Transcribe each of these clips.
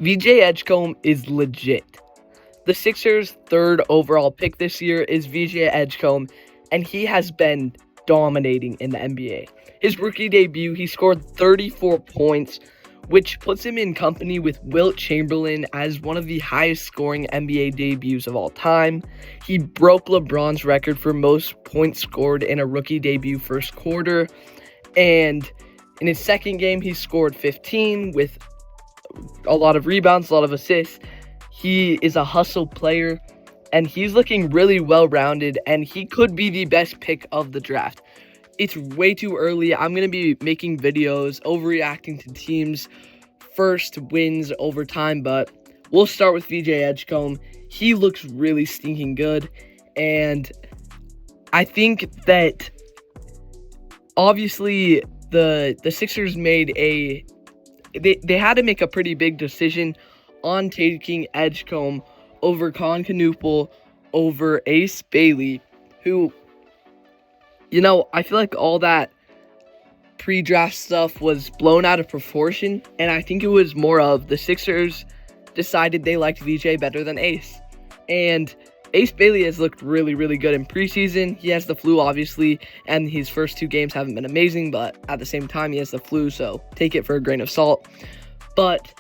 VJ Edgecombe is legit. The Sixers' third overall pick this year is VJ Edgecombe, and he has been dominating in the NBA. His rookie debut, he scored 34 points, which puts him in company with Wilt Chamberlain as one of the highest scoring NBA debuts of all time. He broke LeBron's record for most points scored in a rookie debut first quarter, and in his second game, he scored 15 with a lot of rebounds, a lot of assists. He is a hustle player, and he's looking really well-rounded, and he could be the best pick of the draft. It's way too early. I'm going to be making videos overreacting to teams' first wins over time, but we'll start with VJ Edgecombe. He looks really stinking good, and I think that obviously the Sixers made they had to make a pretty big decision on taking Edgecombe over Con Knuppel over Ace Bailey, who, I feel like all that pre-draft stuff was blown out of proportion, and I think it was more of the Sixers decided they liked VJ better than Ace. And Ace Bailey has looked really, really good in preseason. He has the flu, obviously, and his first two games haven't been amazing, but at the same time, he has the flu, so take it for a grain of salt. But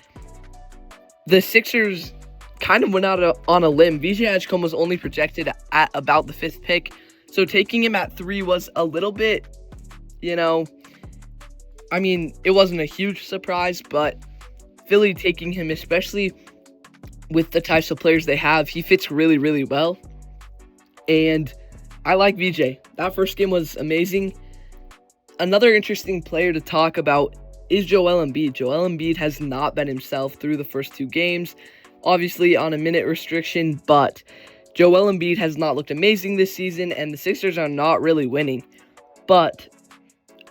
the Sixers kind of went out on a limb. VJ Edgecombe was only projected at about the 5th pick, so taking him at 3 was a little bit, it wasn't a huge surprise, but Philly taking him, especially with the types of players they have, he fits really, really well. And I like VJ. That first game was amazing. Another interesting player to talk about is Joel Embiid. Joel Embiid has not been himself through the first 2 games, obviously on a minute restriction, but Joel Embiid has not looked amazing this season, and the Sixers are not really winning. But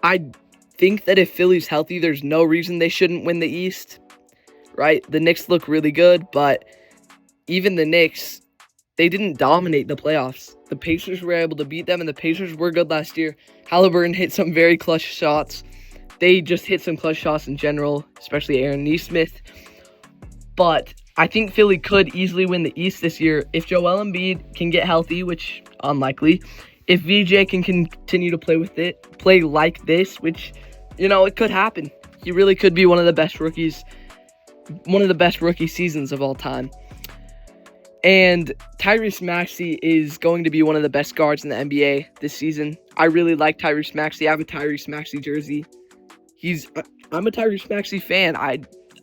I think that if Philly's healthy, there's no reason they shouldn't win the East. Right? The Knicks look really good, but even the Knicks, they didn't dominate the playoffs. The Pacers were able to beat them, and the Pacers were good last year. Halliburton hit some very clutch shots. They just hit some clutch shots in general, especially Aaron Nesmith. But I think Philly could easily win the East this year if Joel Embiid can get healthy, which unlikely. If VJ can continue to play like this, which, it could happen. He really could be one of the best rookie seasons of all time. And Tyrese Maxey is going to be one of the best guards in the NBA this season. I really like Tyrese Maxey. I have a Tyrese Maxey jersey. I'm a Tyrese Maxey fan.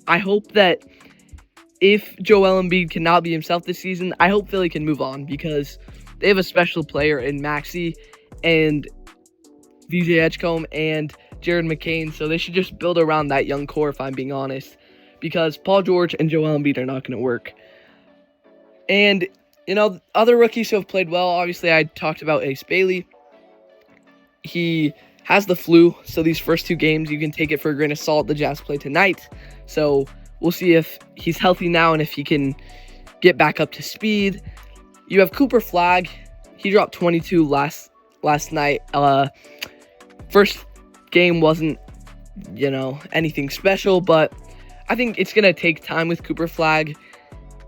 I hope that if Joel Embiid cannot be himself this season, I hope Philly can move on because they have a special player in Maxey and VJ Edgecombe and Jared McCain, so they should just build around that young core, if I'm being honest, because Paul George and Joel Embiid are not going to work. And, other rookies who have played well, obviously I talked about Ace Bailey. He has the flu, so these first 2 games, you can take it for a grain of salt. The Jazz play tonight, so we'll see if he's healthy now and if he can get back up to speed. You have Cooper Flagg. He dropped 22 last night. First game wasn't, anything special, but I think it's going to take time with Cooper Flagg.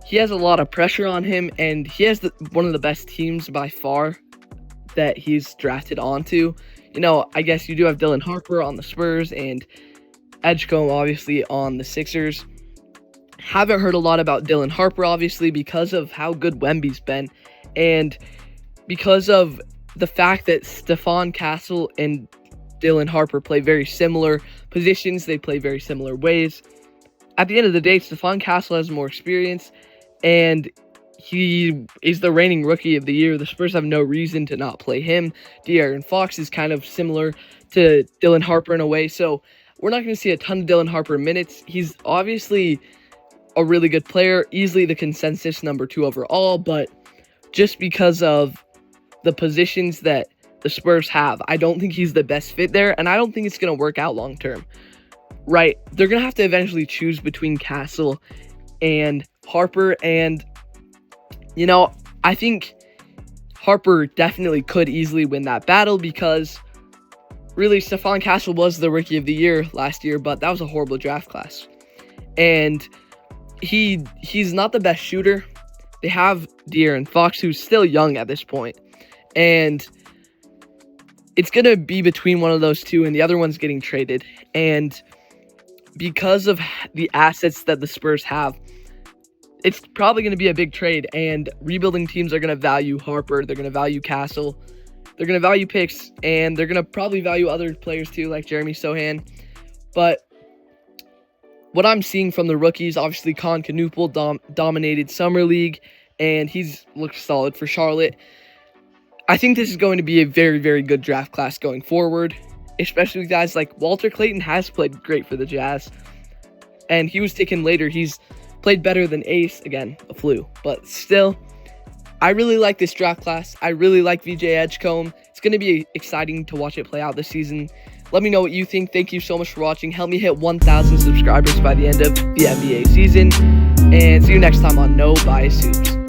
He has a lot of pressure on him, and he has one of the best teams by far that he's drafted onto. I guess you do have Dylan Harper on the Spurs and Edgecombe, obviously, on the Sixers. Haven't heard a lot about Dylan Harper, obviously, because of how good Wemby's been, and because of the fact that Stephon Castle and Dylan Harper play very similar positions. They play very similar ways. At the end of the day, Stephon Castle has more experience, and he is the reigning rookie of the year. The Spurs have no reason to not play him. De'Aaron Fox is kind of similar to Dylan Harper in a way, so we're not going to see a ton of Dylan Harper minutes. He's obviously a really good player, easily the consensus number 2 overall, but just because of the positions that the Spurs have, I don't think he's the best fit there, and I don't think it's going to work out long term. Right? They're going to have to eventually choose between Castle and Harper, and I think Harper definitely could easily win that battle because really Stephon Castle was the rookie of the year last year, but that was a horrible draft class. And he's not the best shooter. They have De'Aaron Fox, who's still young at this point, and it's going to be between one of those two, and the other one's getting traded. And because of the assets that the Spurs have, it's probably going to be a big trade, and rebuilding teams are going to value Harper. They're going to value Castle. They're going to value picks, and they're going to probably value other players too, like Jeremy Sohan. But what I'm seeing from the rookies, obviously Con Knuppel dominated Summer League, and he's looked solid for Charlotte. I think this is going to be a very, very good draft class going forward, especially with guys like Walter Clayton has played great for the Jazz, and he was taken later. He's played better than Ace, again, a flu, but still, I really like this draft class. I really like VJ Edgecombe. It's going to be exciting to watch it play out this season. Let me know what you think. Thank you so much for watching. Help me hit 1,000 subscribers by the end of the NBA season, and see you next time on No Bias Hoops.